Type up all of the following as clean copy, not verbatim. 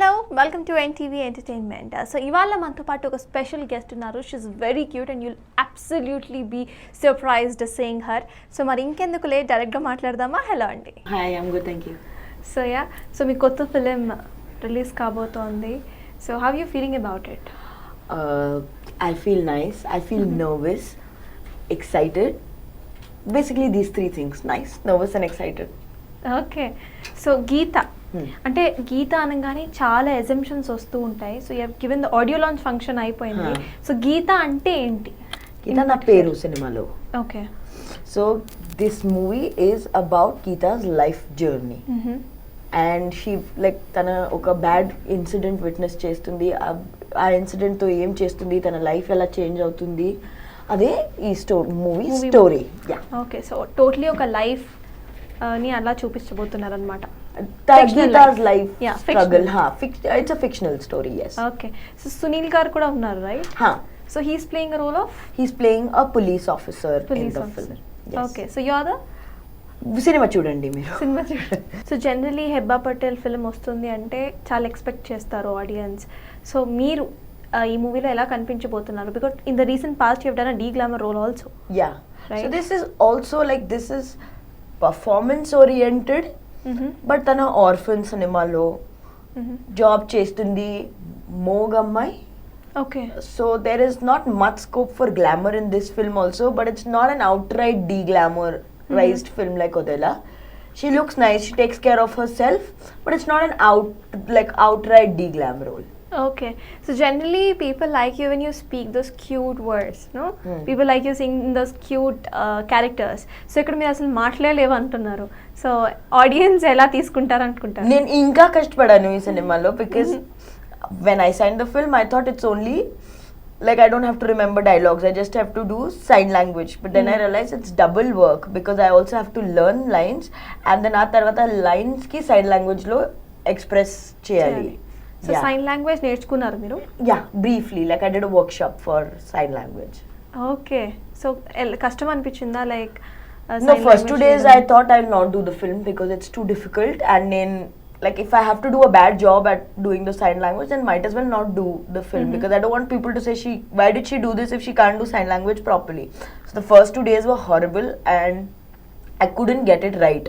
Hello, welcome to NTV Entertainment. So ఇవాళ మనతో పాటు ఒక స్పెషల్ గెస్ట్ ఉన్నారు. She's very cute and you'll absolutely be surprised seeing her. So మరి ఇంకెందుకు లేట్ డైరెక్ట్గా మాట్లాడదామా? హలో అండి. Hi, I'm good, thank you. So మీ కొత్త ఫిలిం రిలీజ్ కాబోతోంది. So how you feeling about it? I feel nice, I feel nervous, excited. Basically these three things: nice, nervous and excited. Okay. So Geetha అంటే గీత అనగానే చాలా assumptions వస్తూ ఉంటాయి. So you have given the audio launch function అయిపోయింది. So Geetha అంటే ఏంటి? గీత నా పేరు సినిమాలో. Okay. So this movie is about Geetha's life journey. And she like తన ఒక బ్యాడ్ ఇన్సిడెంట్ విట్నెస్ చేస్తుంది. ఆ ఇన్సిడెంట్తో ఏం చేస్తుంది, తన లైఫ్ ఎలా చేంజ్ అవుతుంది, అదే ఈ movie story. Okay. So totally ఒక లైఫ్ ని అలా చూపించబోతున్నారు అనమాట. Geetha's life struggle. It's a fictional story, yes. Okay. So Sunil garu kuda unnaru, right? So he's playing a role of? He's playing a police officer in the film. Yes. Okay. So you're the? Cinema chudandi meeru. Cinema chudandi. So generally Hebah Patel film vastundi ante chaala expect chestaru audience. So meeru ee movie lo ela కనిపించబోతున్నారు? Because in the recent past you have done a de-glamour role also. Yeah. Right? So this is also like, this is performance oriented. But తన orphan సినిమాలో job చేస్తుంది మోగమ్మాయి. Okay. So there is not much scope for glamour in this film also, but it's not an outright deglamorised film like Odella. She looks nice, she takes care of herself, but it's not an outright de-glam role. Okay. So generally people like you when you speak those cute words, no? People like you singing those cute characters. So ఇక్కడ మీరు అసలు మాట్లాడలేవు అంటున్నారు. So audience ఎలా తీసుకుంటారు అనుకుంటారు? నేను ఇంకా కష్టపడాను ఈ సినిమాలో, because when I signed the film I thought it's only like I don't have to remember dialogues, I just have to do sign language, but then I realized it's double work because I also have to learn lines and then ఆ తర్వాత lines కి sign language లో express చేయాలి. So sign language నేర్చుకున్నారు మీరు? Yeah, briefly, like I did a workship for sign language. Okay. So కష్టం అనిపించిందా? Like no, first 2 days I thought I'll not do the film because it's too difficult, and then like if I have to do a bad job at doing the sign language, then might as well not do the film, because I don't want people to say why did she do this if she can't do sign language properly. So the first 2 days were horrible and I couldn't get it right.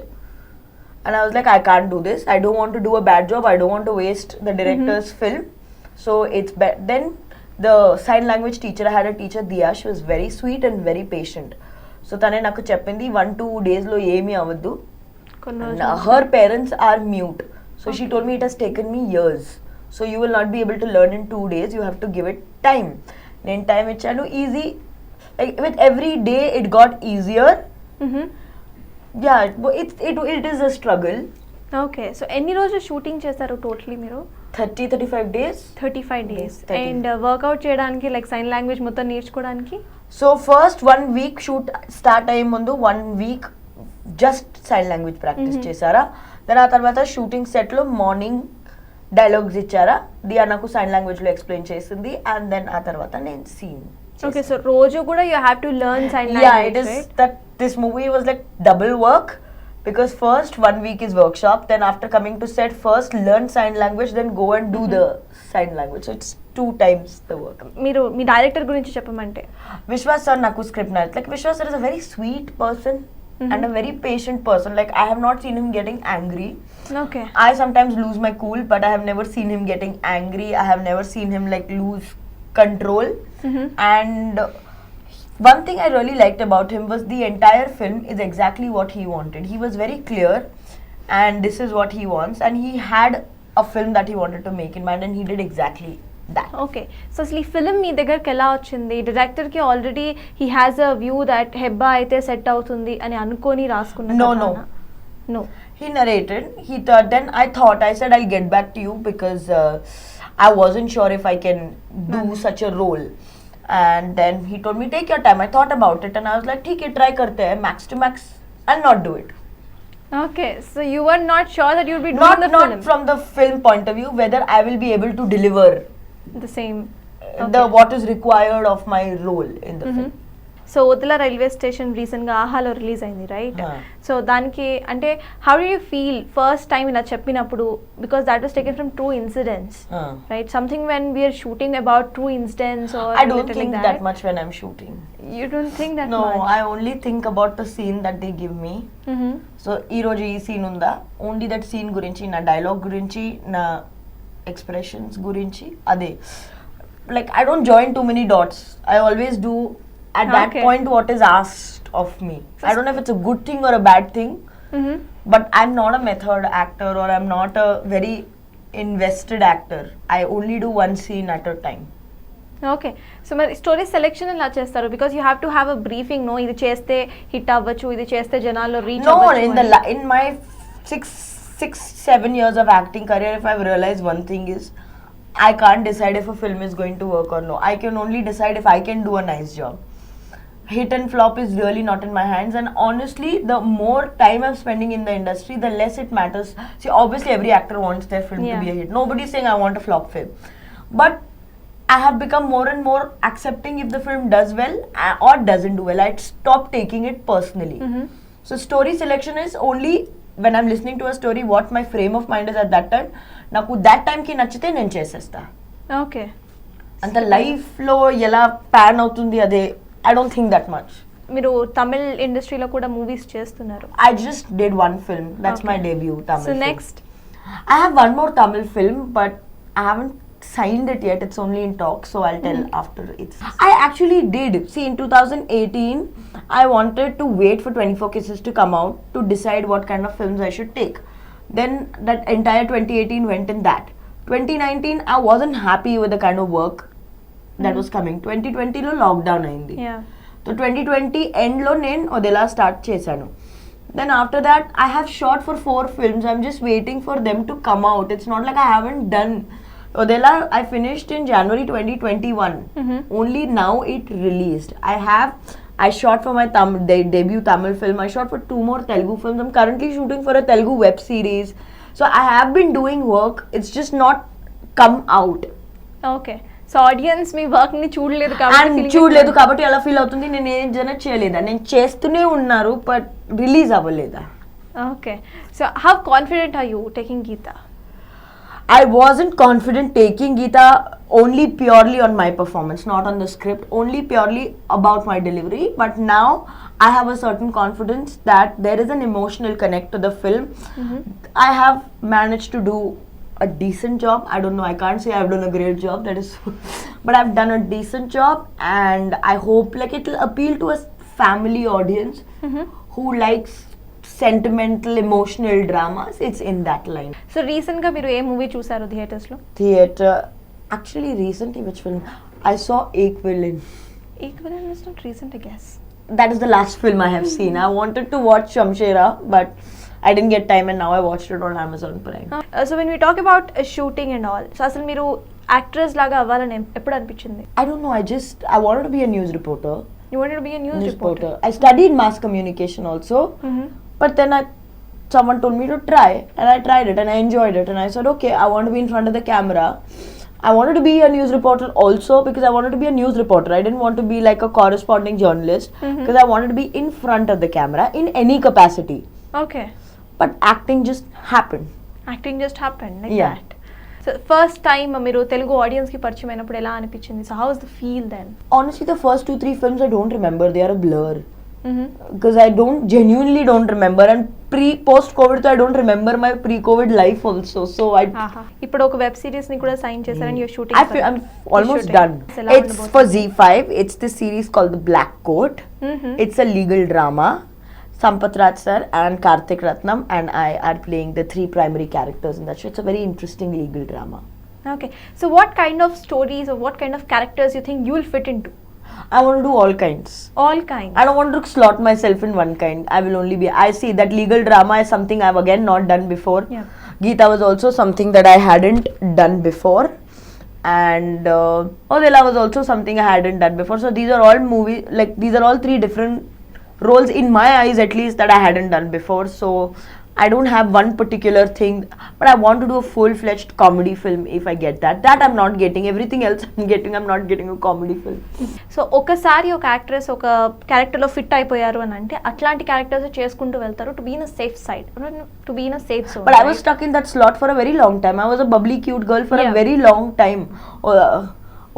And I was like, I can't do this. I don't want to do a bad job. I don't want to waste the director's film. So it's then the sign language teacher, I had a teacher, Diya, she was very sweet and very patient. So tane naku cheppindi 1-2 days lo emi avaddu. Her parents are mute. So she told me it has taken me years. So you will not be able to learn in 2 days. You have to give it time. Nen time ichanu, easy. Like with every day it got easier. Yeah, it is a struggle. Okay. So ఎన్ని రోజులు shooting చేశారు totally మీరు? 35 days. 35 days. And workout చేయడానికి like sign language మొత్తం నేర్చుకోవడానికి? So first 1 week shoot start అయ్యే ముందు 1 week just sign language practice చేశారా. దెన్ ఆ తర్వాత షూటింగ్ సెట్ లో మార్నింగ్ డైలాగ్స్ ఇచ్చారా, దియా నాకు సైన్ లాంగ్వేజ్ లో ఎక్స్ప్లెయిన్ చేసింది, అండ్ దెన్ ఆ తర్వాత నేను సీన్. Okay, so రోజు కూడా you have to learn sign language, yeah, it is right? That this movie was like double work, because first 1 week is workshop, then after coming to set, first learn sign language, then go and do the sign language. So it's 2 times the work. మీరు మీ director గురించి చెప్పమంటే? Vishwas sir నాకు script narrate. Like Vishwas sir is a very sweet person and a very patient person. Like I have not seen him getting angry. Okay. I sometimes lose my cool, but I have never seen him getting angry. I have never seen him like lose control. And one thing I really liked about him was the entire film is exactly what he wanted. He was very clear and this is what he wants, and he had a film that he wanted to make in mind, and he did exactly that. Okay. So అసలు ఈ film మీ దగ్గరికి ఎలా వచ్చింది? Director కి already he has a view that Hebah అయితే set అవుతుంది అని అనుకొని రాసుకున్నాను. No. He narrated. Then I said I'll get back to you because I wasn't sure if I can do such a role. And then he told me, take your time. I thought about it and I was like, ठीक है, try करते हैं, max to max, I'll not do it. Okay, so you were not sure that you'll be doing the film? Not from the film point of view, whether I will be able to deliver the same, what is required of my role in the film. So Odela railway station రీసెంట్గా ఆహాలో release అయింది right. Ah. So దానికి అంటే how do you feel first time ఇలా చెప్పినప్పుడు, because that was taken from true incidents right, something when we're shooting about true incidents or I don't think that much when I'm shooting. You don't think that No, much? I only think about the scene that they give me. So ఈ రోజు ఈ scene ఉందా, only that scene గురించి, నా dialogue గురించి, నా expressions గురించి, అదే. Like I don't join too many dots. I always do at that Okay. point what is asked of me. I don't know if it's a good thing or a bad thing, but I'm not a method actor or I'm not a very invested actor. I only do one scene at a time. Okay. So మరి story selection ఎలా చేస్తారు? Because you have to have a briefing, no ఇది చేస్తే hit అవ్వచ్చు, ఇది చేస్తే జనాల్లో reach No, అవ్వచ్చు. in my 6-7 years of acting career, if I've realized one thing is, I can't decide if a film is going to work or no. I can only decide if I can do a nice job. Hit and flop is really not in my hands, and honestly, the more time I'm spending in the industry, the less it matters. See, obviously every actor wants their film to be a hit. Nobody's saying I want a flop film, but I have become more and more accepting if the film does well or doesn't do well. I stop taking it personally. So story selection is only when I'm listening to a story, what my frame of mind is at that time. నాకు that time కి నచ్చితే నేను చేసేస్తా. Okay. అంత life లో ఎలా pan అవుతుంది అదే, I don't think that much. మీరు తమిళ్ ఇండస్ట్రీలో కూడా మూవీస్ చేస్తున్నారు. I just did one film. That's my debut Tamil so film. Next I have one more Tamil film, but I haven't signed it yet. It's only in talks, so I'll tell after it's. I actually did. See, in 2018, I wanted to wait for 24 Kisses to come out to decide what kind of films I should take. Then that entire 2018 went in that. 2019, I wasn't happy with the kind of work that was coming. 2020 lo lockdown ayindi. Yeah. So 2020 end lo nen odela start chesanu. Then after that, I have shot for 4 films. I'm just waiting for them to come out. It's not like I haven't done. Odela, I finished in January 2021. Only now it released. I shot for my debut Tamil film. I shot for 2 more Telugu films. I'm currently shooting for a Telugu web series. So I have been doing work. It's just not come out. Okay. So audience me work ని చూడలేదు And కాబట్టి చూడలేదు కాబట్టి అలా feel అవుతుంది. నేను ఏం చేయలేదా, నేను చేస్తూనే ఉన్నారు బట్ రిలీజ్ అవ్వలేదా. Okay. So how confident are you taking Geetha? I wasn't confident taking Geetha only purely on my performance, not on the script, only purely about my delivery. But now I have a certain confidence that there is an emotional connect to the film. I have managed to do a decent job. I don't know, I can't say I've done a great job, that is, but I've done a decent job, and I hope like it will appeal to a family audience who likes sentimental, emotional dramas. It's in that line. So recent గా మీరు ఏ movie చూసారు theatres లో? Theatre, actually recently, which film? I saw Ek Villain. Equivalent is not recent I guess. That is the last film I have seen. I wanted to watch Shamshera, but I didn't get time, and now I watched it on Amazon Prime. So when we talk about shooting and all, so అసలు మీరు actress లాగా అవ్వాలని ఎప్పుడు అనిపించింది? I don't know, I wanted to be a news reporter. You wanted to be a news reporter. I studied mass communication also, but then someone told me to try, and I tried it, and I enjoyed it, and I said, okay, I want to be in front of the camera. I wanted to be a news reporter also because I wanted to be a news reporter. I didn't want to be like a corresponding journalist because I wanted to be in front of the camera in any capacity. Okay. But acting just happened. Acting just happened like Yeah. That. So first time మీరు Telugu audience కి పరిచయం అయినప్పుడు ఎలా అనిపించింది? So how was the feel then? Honestly, the first 2-3 films I don't remember. They are a blur. Because I genuinely don't remember, and post COVID, so I don't remember my pre-COVID life also. So ఇప్పుడు ఒక web series ని కూడా sign చేశారు and you're shooting. I'm almost done. It's for Z5. It's this series called The Black Coat. It's a legal drama. Sampath Raj sir and Karthik Ratnam and I are playing the 3 primary characters in that show. It's a very interesting legal drama. Okay. So what kind of stories or what kind of characters you think you will fit into? I want to do all kinds. All kinds. I don't want to slot myself in one kind. I will only be. I see that legal drama is something I've again not done before. Yeah. Geetha was also something that I hadn't done before. And Odela was also something I hadn't done before. So these are all these are all 3 different roles in my eyes at least that I hadn't done before. So I don't have one particular thing, but I want to do a full-fledged comedy film if I get that. That I'm not getting. Everything else I'm not getting a comedy film. So ఒకసారి ఒక actress ఒక క్యారెక్టర్లో fit అయిపోయారు అని అంటే అట్లాంటి characters చేసుకుంటూ వెళ్తారు to be in a safe side, to be in a safe zone. But I was stuck in that slot for a very long time. I was a bubbly cute girl for a very long time.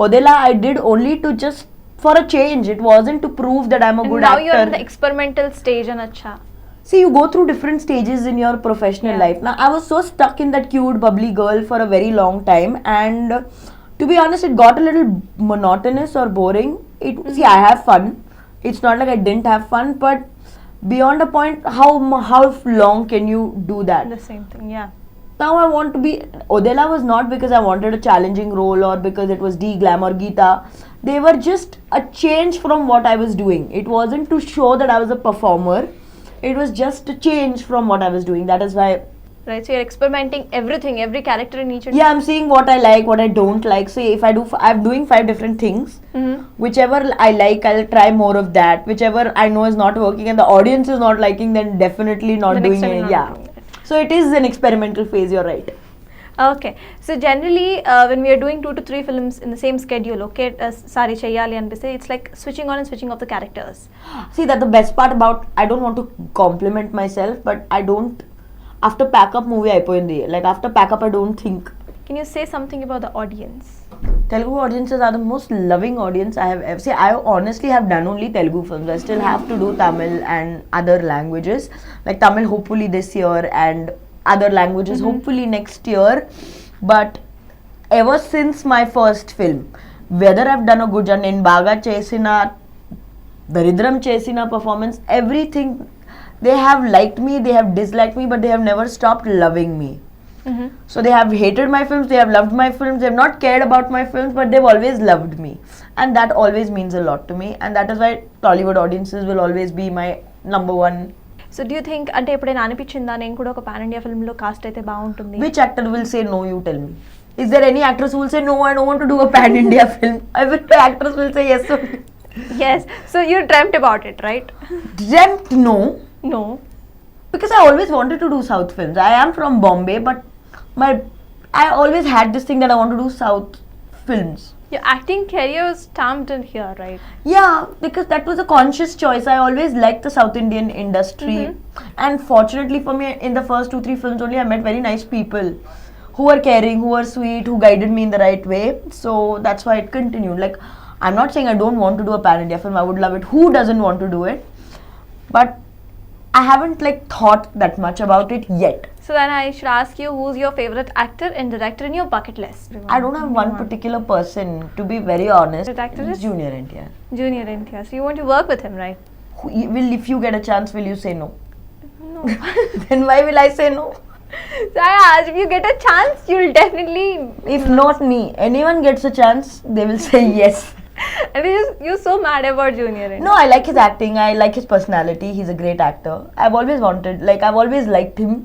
Odela I did only to just for a change. It wasn't to prove that I'm a good now actor. you're in the experimental stage anacha. See, you go through different stages in your professional life. Now, I was so stuck in that cute, bubbly girl for a very long time, and to be honest, it got a little monotonous or boring. See, I have fun. It's not like I didn't have fun, but beyond a point, how long can you do that? The same thing, yeah. Now I want to be. Odela was not because I wanted a challenging role or because it was D-Glam or Geetha. They were just a change from what I was doing. It wasn't to show that I was a performer. It was just a change from what I was doing. That is why. Right, so you're experimenting everything, every character in each. Yeah, I'm seeing what I like, what I don't like. Say if I'm doing 5 different things. Whichever I like, I'll try more of that. Whichever I know is not working and the audience is not liking, then definitely not doing it. Yeah. So it is an experimental phase. You're right. Okay, so generally when we are doing 2 to 3 films in the same schedule, okay, sorry cheyali anipiste, it's like switching on and switching off the characters. See, that's the best part about, I don't want to compliment myself, but I don't, after pack up movie aipoyindi, like after pack up I don't think. Can you say something about the audience? Telugu audiences are the most loving audience I have ever. See, I honestly have done only Telugu films. I still have to do Tamil and other languages, like Tamil hopefully this year and other languages hopefully next year. But ever since my first film, whether I've done a good job in baga chesina, daridram chesina performance, everything, they have liked me, they have disliked me, but they have never stopped loving me. So they have hated my films, they have loved my films, they have not cared about my films, but they've always loved me, and that always means a lot to me, and that is why Tollywood audiences will always be my number one. So do you think అంటే ఎప్పుడైనా అనిపించిందా నేను కూడా ఒక pan India film లో cost అయితే బాగుంటుంది? Which actor will say no? You tell me. Is there any actress who will say no, I don't want to do a pan India film? Every actress will say yes. Yes. So you dreamt about it, right? Dreamt? No. No. Because I always wanted to do South films. I am from Bombay, but I always had this thing that I want to do South films. Your acting career was stamped in here, right? Yeah, because that was a conscious choice. I always liked the South Indian industry, and fortunately for me, in the first 2-3 films only, I met very nice people who were caring, who were sweet, who guided me in the right way. So that's why it continued. Like, I'm not saying I don't want to do a pan India film. I would love it. Who doesn't want to do it? But I haven't like thought that much about it yet. So then I should ask you, who's your favorite actor and director in your bucket list? I don't have one particular person, to be very honest. Favorite actor is? Junior NTR. Junior NTR. So you want to work with him, right? If you get a chance, will you say no? No. Then why will I say no? So I asked, if you get a chance, you'll definitely. If not me, anyone gets a chance, they will say yes. I mean, you're so mad about Junior NTR. No, I like his acting. I like his personality. He's a great actor. I've always liked him.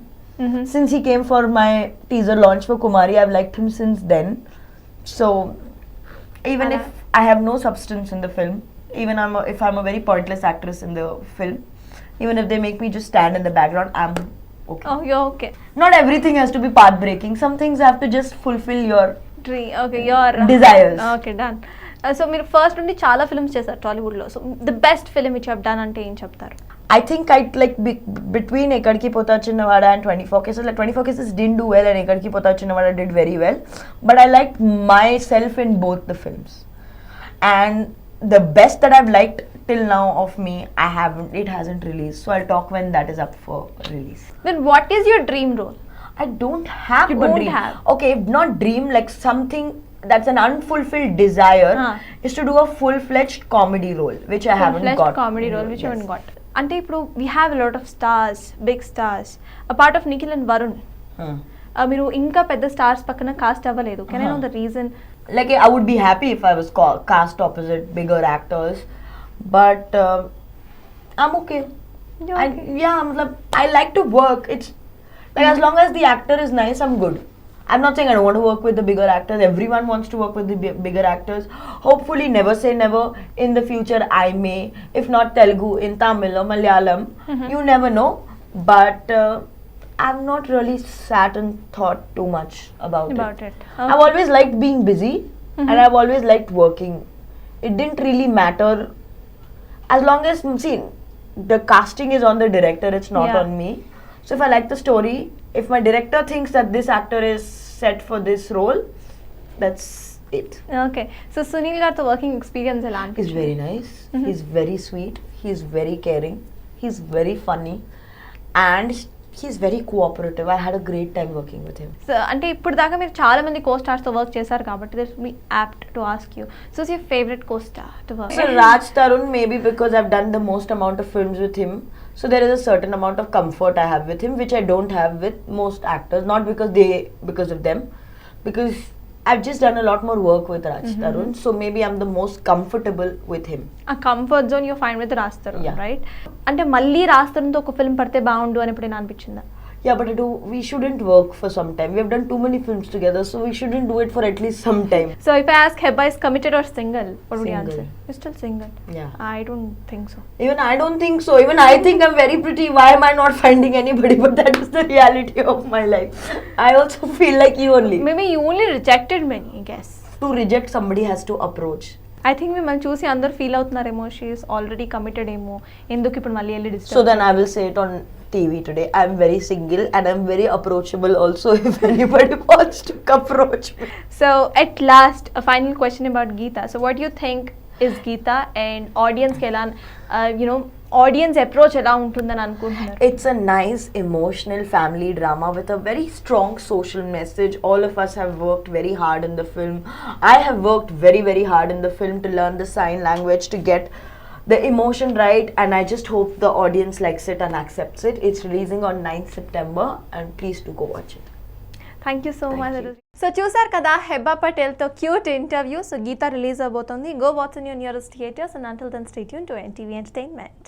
Since he came for my teaser launch for Kumari, I've liked him since then. So, even if I have no substance in the film, even if I'm a very pointless actress in the film, even if they make me just stand in the background, I'm okay. Oh, you're okay. Not everything has to be path breaking. Some things have to just fulfill your Dream. Okay, your desires. Okay, done. So మీరు first నుండి చాలా films చేశారు టాలీవుడ్లో. So the best film which have done అంటే ఏం చెప్తారు? I think I'd like between Ekkadiki Pota Chinnavada and 24 Cases. Like 24 Cases didn't do well and Ekkadiki Pota Chinnavada did very well. But I liked myself in both the films. And the best that I've liked till now of me, it hasn't released. So I'll talk when that is up for release. Then what is your dream role? I don't have You a don't dream. have. Okay, not dream, like something that's an unfulfilled desire is to do a full-fledged comedy role, which I haven't got. Full-fledged comedy role, which you haven't got. అంటే ఇప్పుడు we have a lot of stars, big stars. A part of Nikhil and Varun. మీరు ఇంకా పెద్ద stars పక్కన cost అవ్వలేదు. Can I know the reason? Like I would be happy if I was cast opposite bigger actors, but I'm okay. I like to work. It's like as long as the actor is nice, I'm good. I'm not saying I don't want to work with the bigger actors. Everyone wants to work with the bigger actors. Hopefully, never say never. In the future, I may. If not Telugu, in Tamil or Malayalam, you never know. But I've not really sat and thought too much about it. it. I've always liked being busy and I've always liked working. It didn't really matter as long as, see, the casting is on the director, it's not Yeah. on me. So if I like the story, if my director thinks that this actor is set for this role, that's it. Okay so Sunil గారితో working experience ఎలా He's అనిపించింది? very nice, he's very sweet, he's very caring, he's very funny, and he's very cooperative. I had a great time working with him. So అంటే ఇప్పుడు దాకా మీరు చాలా మంది కో stars తో వర్క్ చేశారు కాబట్టి this me apt to ask you so is your favourite co star to work? So Raj Tarun, maybe because I've done the most amount of films with him, so there is a certain amount of comfort I have with him, which I don't have with most actors. Not because of them, because I've just done a lot more work with Raj Tarun, so maybe I'm the most comfortable with him. ఆ comfort zone you find with రాస్తారు Yeah. Right? అంటే మళ్ళీ రాస్తారంతో ఒక film పడితే బాగుండు అని ఎప్పుడైనా అనిపించిందా? Yeah, but we shouldn't work for some time. We have done too many films together, so we shouldn't do it for at least some time. So if I ask Hebah is committed or single, what would you Single. answer? You're still single. Yeah. I don't think so. Even I don't think so. Even I think I'm very pretty. Why am I not finding anybody? But that is the reality of my life. I also feel like you only. Maybe you only rejected many, I guess. To reject somebody has to approach. I think మిమ్మల్ని చూసి అందరు feel అవుతున్నారేమో she is already committed ఏమో ఎందుకు ఇప్పుడు మళ్ళీ వెళ్ళి So disturb. then I will say it on TV today. I'm very single and I'm very approachable also if anybody wants to approach me. So at last a final question about Geetha. So what do you think is Geetha and audience కి ఎలా audience approach ఎలా ఉంటుందని అనుకుంటున్నారు? It's a nice emotional family drama with a very strong social message. All of us have worked very hard in the film. I have worked very, very hard in the film to learn the sign language, to get the emotion right, and I just hope the audience likes it and accepts it. It's releasing on 9th September and please do go watch it. Thank you so Thank much. you. So చూసారు కదా హెబా పటేల్తో cute interview. So Geetha release అవబోతోంది. Go watch in your nearest theatres and until then stay tuned to NTV entertainment.